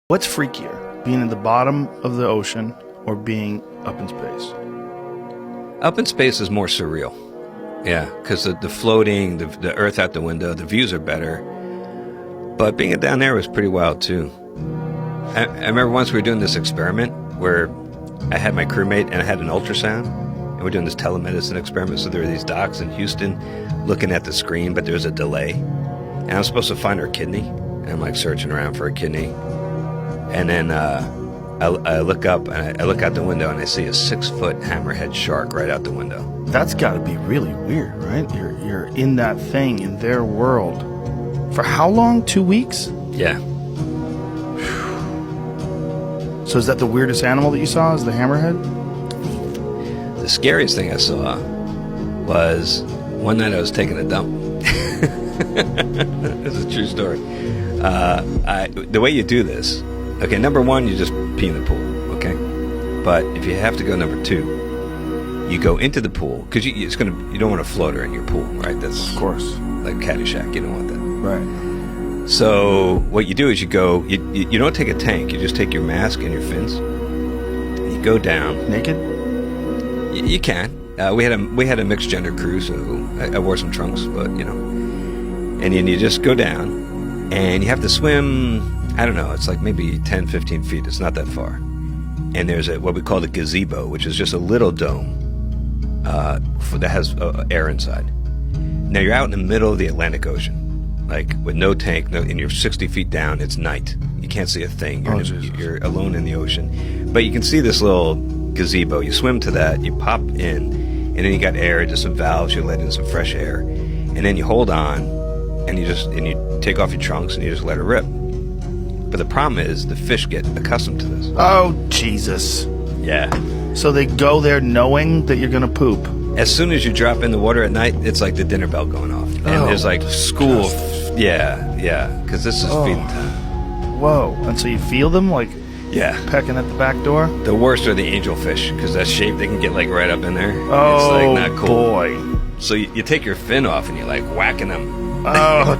What's freakier, being at the bottom of the ocean or being up in space? Up in space is more surreal. Yeah, because the floating, the earth out the window, the views are better. But being down there was pretty wild, too. I remember once we were doing this experiment where I had my crewmate and I had an ultrasound. And we're doing this telemedicine experiment. So there were these docs in Houston looking at the screen, but there's a delay. And I'm supposed to find her kidney. And I'm like searching around for a kidney. And then I look up and I look out the window and I see a 6-foot hammerhead shark right out the window. That's got to be really weird, right? You're in that thing, in their world. For how long? 2 weeks? Yeah. So is that the weirdest animal that you saw, is the hammerhead? The scariest thing I saw was one night I was taking a dump. This is a true story. The way you do this, okay, number one, you just pee in the pool, okay? But if you have to go number two, you go into the pool, because you don't want a floater in your pool, right? That's, of course, like Caddyshack, you don't want that. Right. So what you do is you don't take a tank, you just take your mask and your fins. You go down. Naked? You can. We had a mixed gender crew, so I wore some trunks, but and then you just go down, and you have to swim. I don't know. It's like maybe 10, 15 feet. It's not that far. And there's what we call a gazebo, which is just a little dome that has air inside. Now you're out in the middle of the Atlantic Ocean, like with no tank, and you're 60 feet down. It's night. You can't see a thing. You're alone in the ocean, but you can see this little gazebo. You swim to that. You pop in, and then you got air, just some valves. You let in some fresh air, and then you hold on, and you take off your trunks and you just let it rip. But the problem is the fish get accustomed to this. Oh, Jesus. Yeah. So they go there knowing that you're going to poop. As soon as you drop in the water at night, it's like the dinner bell going off. And there's like school. Yeah. Because this is feeding time. Whoa. And so you feel them like pecking at the back door? The worst are the angelfish, because that shape, they can get like right up in there. Oh, it's like not cool. Boy. So you take your fin off and you're like whacking them. Oh,